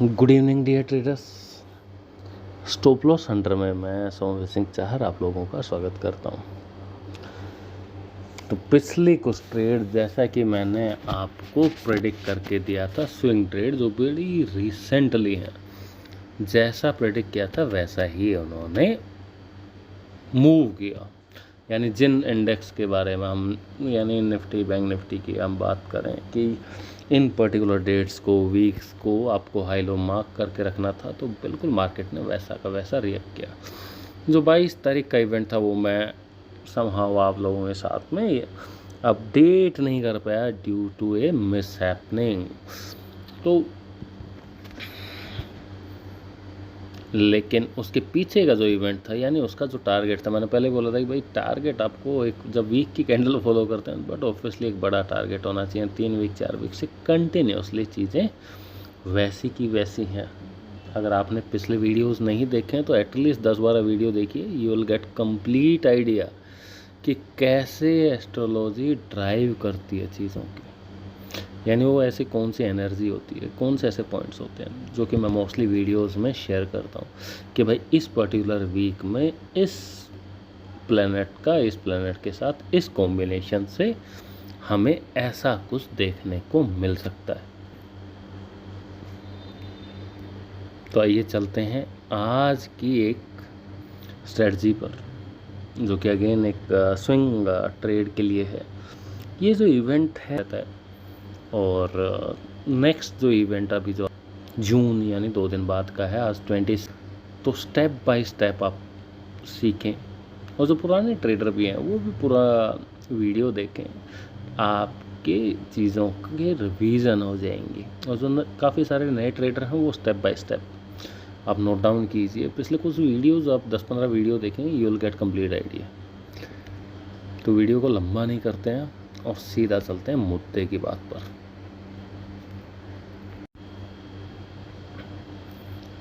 Good evening dear traders. Stop loss hunter में मैं सौम्य सिंह चाहर आप लोगों का स्वागत करता हूं। तो पिछले कुछ ट्रेड जैसा कि मैंने आपको प्रेडिक्ट करके दिया था, स्विंग ट्रेड जो बड़ी रिसेंटली है, जैसा प्रेडिक्ट किया था वैसा ही उन्होंने मूव किया। यानी जिन इंडेक्स के बारे में हम यानी निफ्टी बैंक निफ्टी की हम बात करें कि इन पर्टिकुलर डेट्स को वीक्स को आपको हाई लो मार्क करके रखना था, तो बिल्कुल मार्केट ने वैसा का वैसा रिएक्ट किया। जो 22 तारीख का इवेंट था वो मैं समहाउ आप लोगों के साथ में अपडेट नहीं कर पाया due to a mishappening. तो लेकिन उसके पीछे का जो इवेंट था यानी उसका जो टारगेट था, मैंने पहले बोला था कि भाई टारगेट आपको एक जब वीक की कैंडल फॉलो करते हैं बट ऑब्वियसली एक बड़ा टारगेट होना चाहिए। 3 वीक 4 वीक से कंटिन्यूसली चीज़ें वैसी की वैसी हैं। अगर आपने पिछले वीडियोस नहीं देखे हैं तो एटलीस्ट 10-12 वीडियो देखिए, you will get complete idea कि कैसे एस्ट्रोलॉजी ड्राइव करती है चीज़ों की। यानी वो ऐसी कौन सी एनर्जी होती है, कौन से ऐसे पॉइंट्स होते हैं जो कि मैं मोस्टली वीडियोस में शेयर करता हूँ कि भाई इस पर्टिकुलर वीक में इस प्लैनेट के साथ इस कॉम्बिनेशन से हमें ऐसा कुछ देखने को मिल सकता है। तो आइए चलते हैं आज की एक स्ट्रेटजी पर, जो कि अगेन एक स्विंग ट्रेड के लिए है। ये जो इवेंट है और नेक्स्ट जो इवेंट अभी जो जून यानी 2 दिन बाद का है, आज 20, तो स्टेप बाय स्टेप आप सीखें और जो पुराने ट्रेडर भी हैं वो भी पूरा वीडियो देखें, आपके चीज़ों के रिवीजन हो जाएंगी। और जो काफ़ी सारे नए ट्रेडर हैं वो स्टेप बाय स्टेप आप नोट डाउन कीजिए। पिछले कुछ वीडियोज़ आप 10-15 वीडियो देखें, you will get complete idea. तो वीडियो को लंबा नहीं करते हैं और सीधा चलते हैं मुद्दे की बात पर।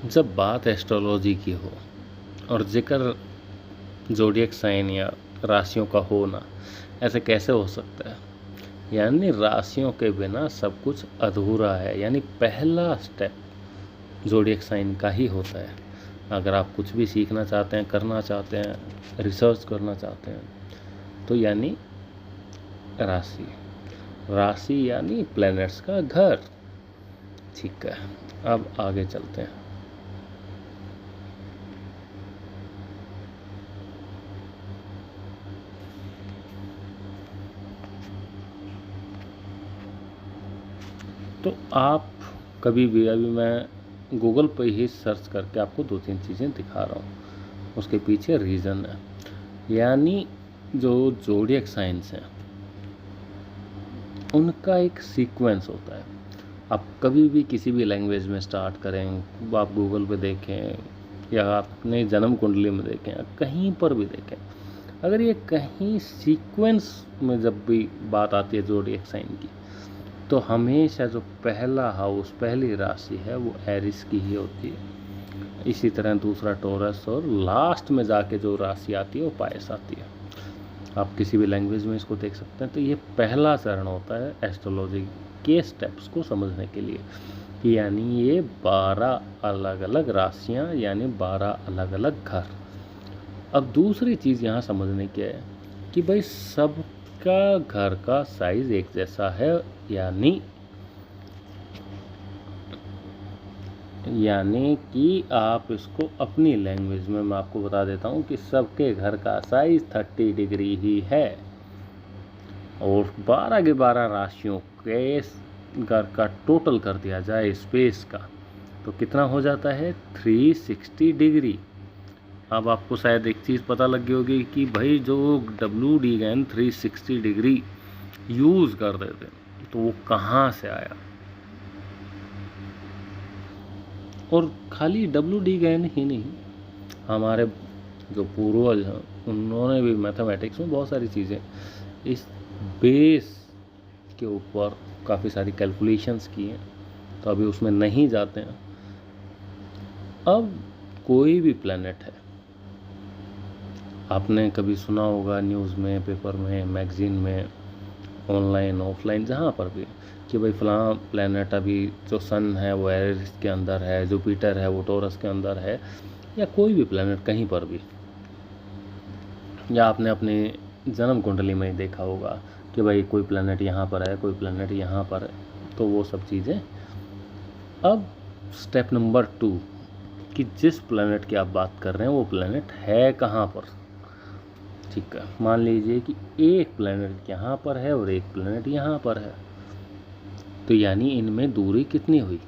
जब बात एस्ट्रोलॉजी की हो और जिक्र ज़ोडिएक साइन या राशियों का होना, ऐसे कैसे हो सकता है? यानी राशियों के बिना सब कुछ अधूरा है। यानी पहला स्टेप ज़ोडिएक साइन का ही होता है। अगर आप कुछ भी सीखना चाहते हैं, करना चाहते हैं, रिसर्च करना चाहते हैं, तो यानी राशि यानी प्लैनेट्स का घर। ठीक है, अब आगे चलते हैं। तो आप कभी भी, अभी मैं गूगल पे ही सर्च करके आपको 2-3 चीज़ें दिखा रहा हूँ, उसके पीछे रीज़न है। यानी जो ज़ोडिएक साइंस हैं उनका एक सीक्वेंस होता है। आप कभी भी किसी भी लैंग्वेज में स्टार्ट करें, आप गूगल पे देखें या अपने जन्म कुंडली में देखें या कहीं पर भी देखें, अगर ये कहीं सीक्वेंस में जब भी बात आती है ज़ोडिएक साइन की, तो हमेशा जो पहला हाउस, पहली राशि है वो एरिस की ही होती है। इसी तरह दूसरा टॉरस और लास्ट में जाके जो राशि आती है वो पायस आती है। आप किसी भी लैंग्वेज में इसको देख सकते हैं। तो ये पहला चरण होता है एस्ट्रोलॉजी के स्टेप्स को समझने के लिए कि यानी ये 12 अलग अलग राशियाँ यानी 12 अलग अलग घर। अब दूसरी चीज़ यहाँ समझने की है कि भाई सबका घर का साइज़ एक जैसा है, यानी कि आप इसको अपनी लैंग्वेज में मैं आपको बता देता हूँ कि सबके घर का साइज 30 डिग्री ही है। और 12 के 12 राशियों के घर का टोटल कर दिया जाए स्पेस का, तो कितना हो जाता है? 360 डिग्री। अब आपको शायद एक चीज़ पता लग गई होगी कि भाई जो WD 360 डिग्री यूज़ कर देते तो वो कहाँ से आया। और खाली WD ही नहीं, हमारे जो पूर्वज हैं उन्होंने भी मैथमेटिक्स में बहुत सारी चीज़ें इस बेस के ऊपर काफ़ी सारी कैलकुलेशंस की हैं, तो अभी उसमें नहीं जाते हैं। अब कोई भी प्लैनेट है, आपने कभी सुना होगा न्यूज़ में, पेपर में, मैगज़ीन में, ऑनलाइन ऑफलाइन जहाँ पर भी, कि भाई फलां प्लैनेट अभी जो सन है वो एरिस के अंदर है, जुपिटर है वो टॉरस के अंदर है, या कोई भी प्लैनेट कहीं पर भी, या आपने अपने जन्म कुंडली में ही देखा होगा कि भाई कोई प्लैनेट यहाँ पर है, कोई प्लैनेट यहाँ पर है, तो वो सब चीज़ें। अब स्टेप नंबर 2 कि जिस प्लैनेट की आप बात कर रहे हैं वो प्लैनेट है कहाँ पर। ठीक है, मान लीजिए कि एक प्लैनेट यहाँ पर है और एक प्लैनेट यहाँ पर है, तो यानी इनमें दूरी कितनी हुई।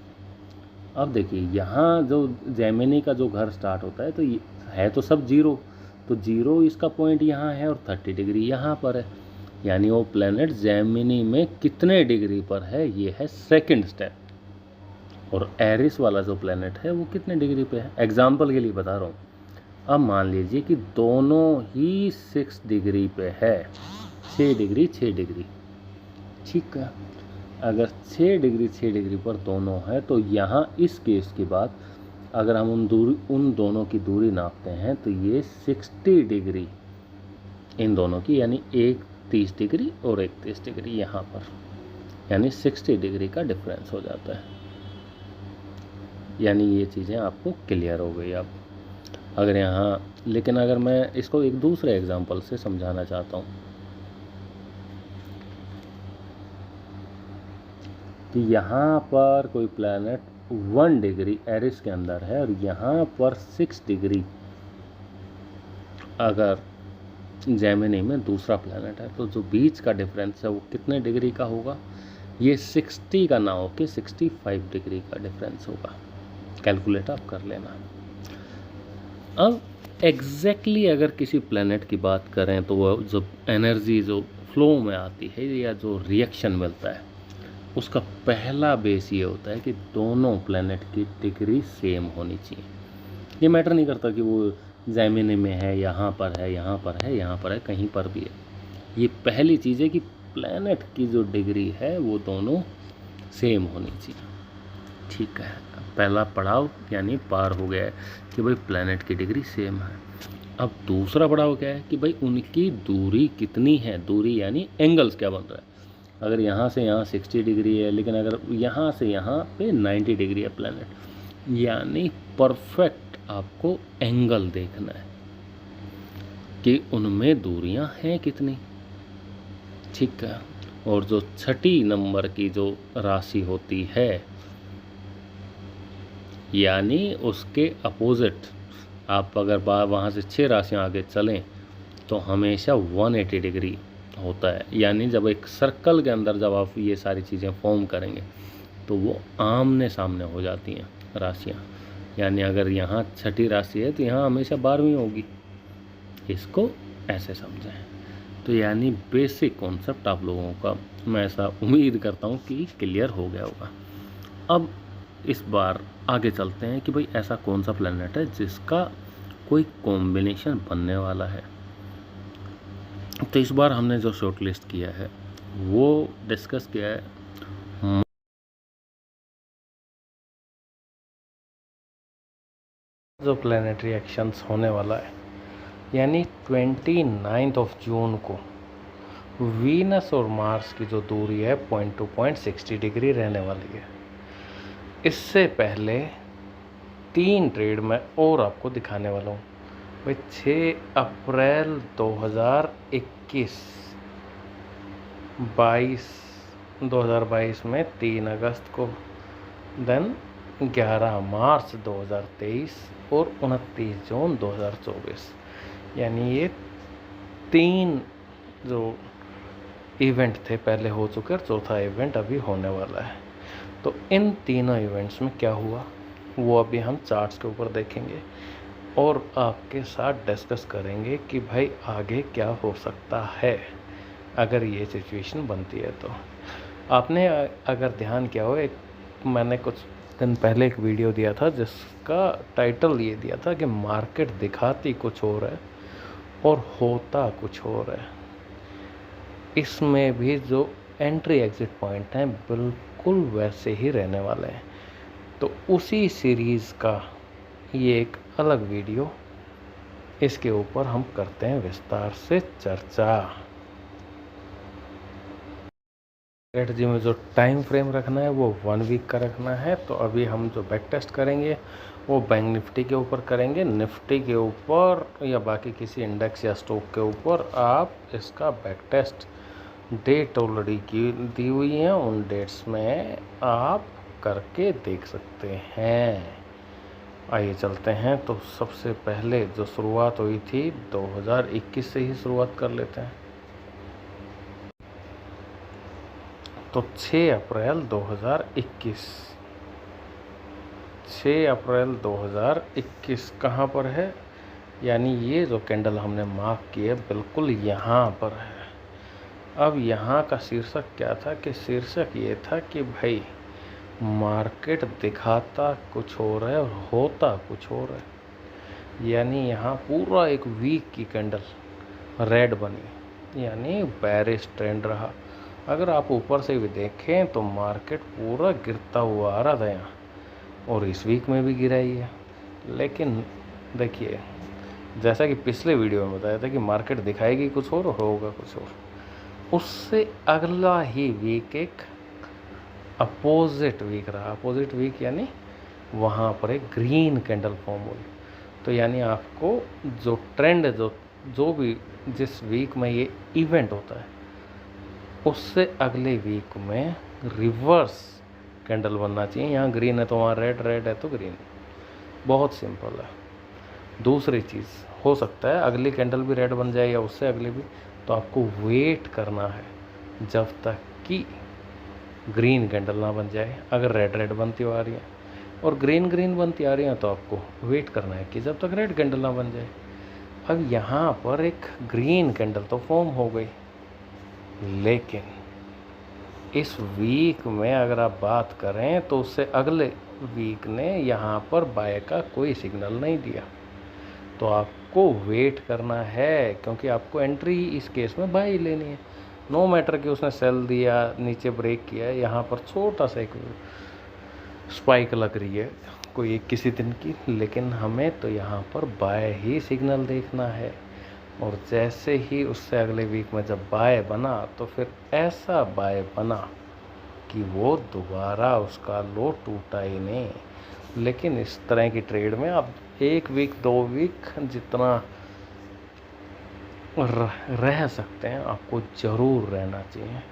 अब देखिए यहाँ जो जेमिनी का जो घर स्टार्ट होता है तो ये है तो सब जीरो, तो जीरो इसका पॉइंट यहाँ है और 30 डिग्री यहाँ पर है, यानी वो प्लैनेट जेमिनी में कितने डिग्री पर है, ये है सेकंड स्टेप। और एरिस वाला जो प्लैनेट है वो कितने डिग्री पे है, एग्जाम्पल के लिए बता रहा हूँ। अब मान लीजिए कि दोनों ही 6 डिग्री पे है, 6 डिग्री 6 डिग्री, ठीक है। अगर 6 डिग्री 6 डिग्री पर दोनों है तो यहाँ इस केस की बात अगर हम उन दोनों की दूरी नापते हैं तो ये 60 डिग्री इन दोनों की, यानी एक 30 डिग्री और एक 30 डिग्री यहाँ पर, यानी 60 डिग्री का डिफरेंस हो जाता है। यानी ये चीज़ें आपको क्लियर हो गई। अब अगर यहाँ, लेकिन अगर मैं इसको एक दूसरे एग्जांपल से समझाना चाहता हूँ कि यहाँ पर कोई प्लैनेट 1 डिग्री एरिस के अंदर है और यहाँ पर 6 डिग्री अगर जेमिनी में दूसरा प्लैनेट है, तो जो बीच का डिफरेंस है वो कितने डिग्री का होगा, ये 60 का ना हो के 65 डिग्री का डिफरेंस होगा। कैलकुलेट आप कर लेना। अब एग्जैक्टली अगर किसी प्लैनेट की बात करें तो वो जो एनर्जी जो फ्लो में आती है या जो रिएक्शन मिलता है उसका पहला बेस ये होता है कि दोनों प्लैनेट की डिग्री सेम होनी चाहिए। ये मैटर नहीं करता कि वो जेमिनी में है, यहाँ पर है, यहाँ पर है, यहाँ पर है, कहीं पर भी है। ये पहली चीज़ है कि प्लैनेट की जो डिग्री है वो दोनों सेम होनी चाहिए। ठीक है, पहला पड़ाव यानी पार हो गया है कि भाई प्लैनेट की डिग्री सेम है। अब दूसरा पड़ाव क्या है कि भाई उनकी दूरी कितनी है, दूरी यानी एंगल्स क्या बन रहा है। अगर यहाँ से यहाँ 60 डिग्री है, लेकिन अगर यहाँ से यहाँ पे 90 डिग्री है प्लैनेट, यानी परफेक्ट आपको एंगल देखना है कि उनमें दूरियां हैं कितनी। ठीक है, और जो छठी नंबर की जो राशि होती है यानी उसके अपोजिट, आप अगर वहाँ से 6 राशियाँ आगे चलें तो हमेशा 180 डिग्री होता है। यानी जब एक सर्कल के अंदर जब आप ये सारी चीज़ें फॉर्म करेंगे तो वो आमने सामने हो जाती हैं राशियाँ। यानी अगर यहाँ छठी राशि है तो यहाँ हमेशा 12वीं होगी, इसको ऐसे समझें। तो यानी बेसिक कॉन्सेप्ट आप लोगों का मैं ऐसा उम्मीद करता हूँ कि क्लियर हो गया होगा। अब इस बार आगे चलते हैं कि भाई ऐसा कौन सा प्लैनेट है जिसका कोई कॉम्बिनेशन बनने वाला है। तो इस बार हमने जो शॉर्ट लिस्ट किया है वो डिस्कस किया है जो प्लैनेटरी एक्शंस होने वाला है, यानी 29 जून को वीनस और मार्स की जो दूरी है पॉइंट टू पॉइंट 60 डिग्री रहने वाली है। इससे पहले 3 ट्रेड मैं और आपको दिखाने वाला हूँ भाई। 6 अप्रैल 2022 में 3 अगस्त को, देन 11 मार्च 2023 और 29 जून 2024, यानी ये 3 जो इवेंट थे पहले हो चुके और चौथा इवेंट अभी होने वाला है। तो इन तीनों इवेंट्स में क्या हुआ वो अभी हम चार्ट्स के ऊपर देखेंगे और आपके साथ डिस्कस करेंगे कि भाई आगे क्या हो सकता है अगर ये सिचुएशन बनती है। तो आपने अगर ध्यान किया हो, एक मैंने कुछ दिन पहले एक वीडियो दिया था जिसका टाइटल ये दिया था कि मार्केट दिखाती कुछ और है और होता कुछ और है। इसमें भी जो एंट्री एग्जिट पॉइंट हैं बिल्कुल वैसे ही रहने वाले हैं। तो उसी सीरीज़ का ये एक अलग वीडियो, इसके ऊपर हम करते हैं विस्तार से चर्चा। स्ट्रेटजी में जो टाइम फ्रेम रखना है वो 1 वीक का रखना है। तो अभी हम जो बैक टेस्ट करेंगे वो बैंक निफ्टी के ऊपर करेंगे। निफ्टी के ऊपर या बाकी किसी इंडेक्स या स्टॉक के ऊपर आप इसका बैक टेस्ट डेट ऑलरेडी की दी हुई है, उन डेट्स में आप करके देख सकते हैं। आइए चलते हैं। तो सबसे पहले जो शुरुआत हुई थी 2021 से ही शुरुआत कर लेते हैं। तो 6 अप्रैल 2021, 6 अप्रैल 2021 कहाँ पर है, यानी ये जो कैंडल हमने मार्क की है बिल्कुल यहाँ पर है। अब यहाँ का शीर्षक क्या था कि शीर्षक ये था कि भाई मार्केट दिखाता कुछ और है और होता कुछ और है। यानी यहाँ पूरा एक वीक की कैंडल रेड बनी, यानी बेरिश ट्रेंड रहा। अगर आप ऊपर से भी देखें तो मार्केट पूरा गिरता हुआ आ रहा था यहाँ, और इस वीक में भी गिरा ही है। लेकिन देखिए, जैसा कि पिछले वीडियो में बताया था कि मार्केट दिखाएगी कुछ और होगा कुछ और, उससे अगला ही वीक एक अपोजिट वीक रहा। अपोजिट वीक यानी वहाँ पर एक ग्रीन कैंडल फॉर्म हुई। तो यानी आपको जो ट्रेंड जो भी जिस वीक में ये इवेंट होता है उससे अगले वीक में रिवर्स कैंडल बनना चाहिए। यहाँ ग्रीन है तो वहाँ रेड, रेड है तो ग्रीन। बहुत सिंपल है। दूसरी चीज़, हो सकता है अगली कैंडल भी रेड बन जाए या उससे अगली भी, तो आपको वेट करना है जब तक कि ग्रीन कैंडल ना बन जाए। अगर रेड रेड बनती आ रही है और ग्रीन ग्रीन बनती आ रही है तो आपको वेट करना है कि जब तक रेड कैंडल ना बन जाए। अब यहाँ पर एक ग्रीन कैंडल तो फॉर्म हो गई, लेकिन इस वीक में अगर आप बात करें तो उससे अगले वीक ने यहाँ पर बाय का कोई सिग्नल नहीं दिया। तो आपको वेट करना है, क्योंकि आपको एंट्री इस केस में बाय लेनी है। नो मैटर कि उसने सेल दिया, नीचे ब्रेक किया, यहाँ पर छोटा सा एक स्पाइक लग रही है कोई किसी दिन की, लेकिन हमें तो यहाँ पर बाय ही सिग्नल देखना है। और जैसे ही उससे अगले वीक में जब बाय बना तो फिर ऐसा बाय बना कि वो दोबारा उसका लो टूटा ही नहीं। लेकिन इस तरह की ट्रेड में आप 1 वीक 2 वीक जितना रह सकते हैं आपको ज़रूर रहना चाहिए।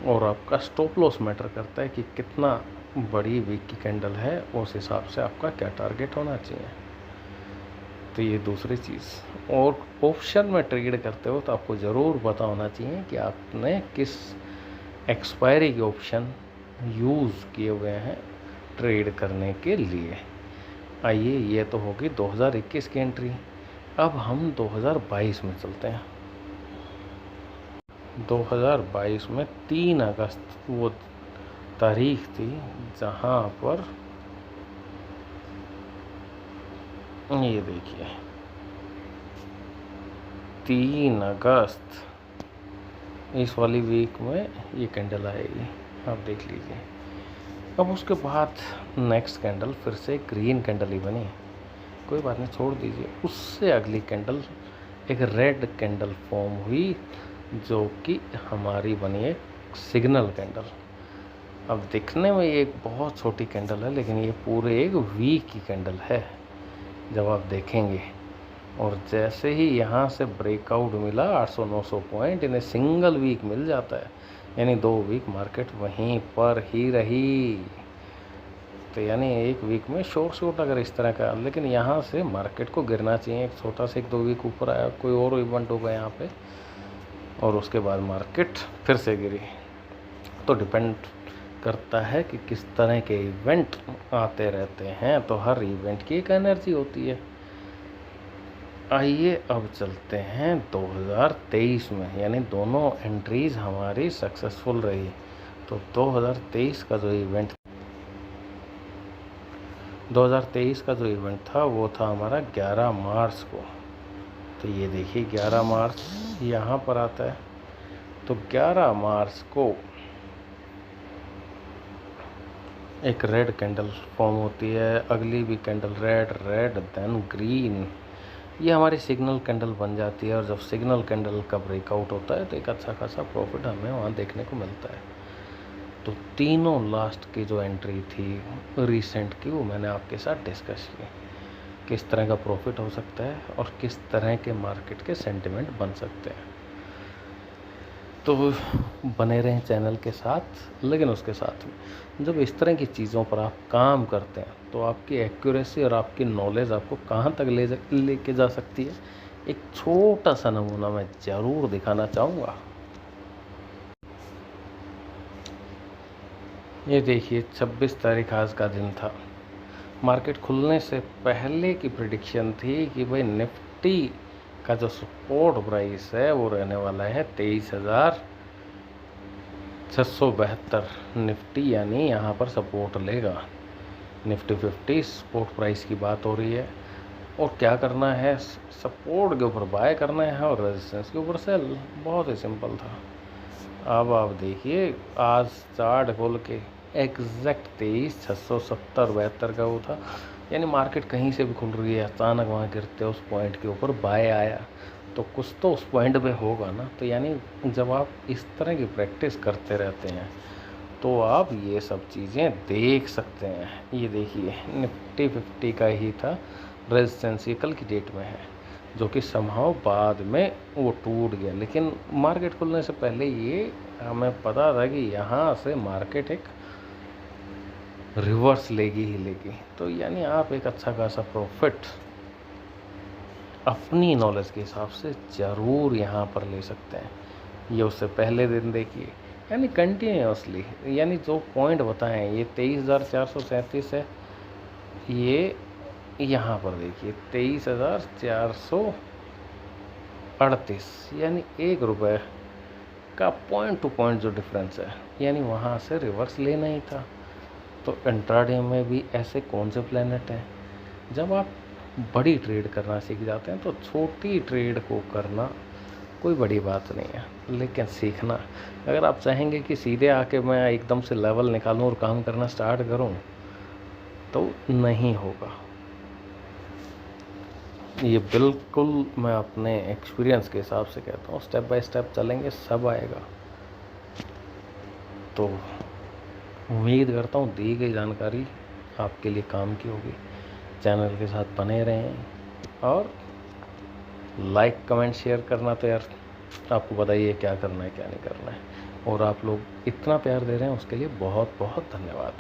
और आपका स्टॉप लॉस मैटर करता है कि कितना बड़ी वीक की कैंडल है, उस हिसाब से आपका क्या टारगेट होना चाहिए। तो ये दूसरी चीज़। और ऑप्शन में ट्रेड करते हो तो आपको ज़रूर पता होना चाहिए कि आपने किस एक्सपायरी के ऑप्शन यूज़ किए हुए हैं ट्रेड करने के लिए। आइए, ये तो होगी 2021 की एंट्री। अब हम 2022 में चलते हैं। 2022 में 3 अगस्त वो तारीख थी जहाँ पर ये देखिए 3 अगस्त इस वाली वीक में ये कैंडल आएगी, आप देख लीजिए। अब उसके बाद नेक्स्ट कैंडल फिर से ग्रीन कैंडल ही बनी, कोई बात नहीं, छोड़ दीजिए। उससे अगली कैंडल एक रेड कैंडल फॉर्म हुई जो कि हमारी बनी एक सिग्नल कैंडल। अब दिखने में ये एक बहुत छोटी कैंडल है, लेकिन ये पूरे एक वीक की कैंडल है जब आप देखेंगे। और जैसे ही यहाँ से ब्रेकआउट मिला 800-900 पॉइंट, इन्हें सिंगल वीक मिल जाता है, यानी 2 वीक मार्केट वहीं पर ही रही। तो यानी 1 वीक में शॉर्ट अगर इस तरह का, लेकिन यहाँ से मार्केट को गिरना चाहिए। एक छोटा सा 1-2 वीक ऊपर आया, कोई और इवेंट होगा यहाँ पे, और उसके बाद मार्केट फिर से गिरी। तो डिपेंड करता है कि किस तरह के इवेंट आते रहते हैं। तो हर इवेंट की एक एनर्जी होती है। आइए अब चलते हैं 2023 में, यानी दोनों एंट्रीज हमारी सक्सेसफुल रही। तो 2023 का जो इवेंट 2023 का जो इवेंट था वो था हमारा 11 मार्च को। तो ये देखिए 11 मार्च यहाँ पर आता है। तो 11 मार्च को एक रेड कैंडल फॉर्म होती है, अगली भी candle red, red then green, ये हमारी सिग्नल कैंडल बन जाती है और जब सिग्नल कैंडल का ब्रेकआउट होता है तो एक अच्छा खासा प्रॉफिट हमें वहाँ देखने को मिलता है। तो तीनों लास्ट की जो एंट्री थी रिसेंट की वो मैंने आपके साथ डिस्कस की, किस तरह का प्रॉफिट हो सकता है और किस तरह के मार्केट के सेंटिमेंट बन सकते हैं। तो बने रहें चैनल के साथ, लेकिन उसके साथ में जब इस तरह की चीज़ों पर आप काम करते हैं तो आपकी एक्यूरेसी और आपकी नॉलेज आपको कहाँ तक लेके जा सकती है, एक छोटा सा नमूना मैं ज़रूर दिखाना चाहूँगा। ये देखिए 26 तारीख आज का दिन था। मार्केट खुलने से पहले की प्रिडिक्शन थी कि भाई निफ्टी का जो सपोर्ट प्राइस है वो रहने वाला है 23,672। निफ्टी यानी यहाँ पर सपोर्ट लेगा। निफ्टी 50 सपोर्ट प्राइस की बात हो रही है और क्या करना है, सपोर्ट के ऊपर बाय करना है और रेजिस्टेंस के ऊपर सेल। बहुत ही सिंपल था। अब आप देखिए आज चार्ट खोल के एग्जैक्ट 23,670-72 का वो था, यानी मार्केट कहीं से भी खुल रही है, अचानक वहाँ गिरते उस पॉइंट के ऊपर बाय आया तो कुछ तो उस पॉइंट पे होगा ना। तो यानी जब आप इस तरह की प्रैक्टिस करते रहते हैं तो आप ये सब चीज़ें देख सकते हैं। ये देखिए निफ्टी 50 का ही था, रेजिस्टेंस ये कल की डेट में है, जो कि समहाउ बाद में वो टूट गया, लेकिन मार्केट खुलने से पहले ये हमें पता था कि यहाँ से मार्केट एक रिवर्स लेगी ही लेगी। तो यानी आप एक अच्छा खासा प्रॉफिट अपनी नॉलेज के हिसाब से ज़रूर यहाँ पर ले सकते हैं। ये उससे पहले दिन देखिए, यानी कंटिन्यूसली, यानी जो पॉइंट बताएं ये 23,437 है, ये यहाँ पर देखिए 23,438, यानी ₹1 का पॉइंट टू पॉइंट जो डिफरेंस है, यानी वहाँ से रिवर्स लेना ही था। तो इंट्राडे में भी ऐसे कौन से प्लैनेट हैं, जब आप बड़ी ट्रेड करना सीख जाते हैं तो छोटी ट्रेड को करना कोई बड़ी बात नहीं है, लेकिन सीखना। अगर आप चाहेंगे कि सीधे आके मैं एकदम से लेवल निकालूं और काम करना स्टार्ट करूं तो नहीं होगा। ये बिल्कुल मैं अपने एक्सपीरियंस के हिसाब से कहता हूँ, स्टेप बाय स्टेप चलेंगे सब आएगा। तो उम्मीद करता हूँ दी गई जानकारी आपके लिए काम की होगी। चैनल के साथ बने रहें और लाइक कमेंट शेयर करना तो यार आपको बताइए क्या करना है क्या नहीं करना है, और आप लोग इतना प्यार दे रहे हैं उसके लिए बहुत बहुत धन्यवाद।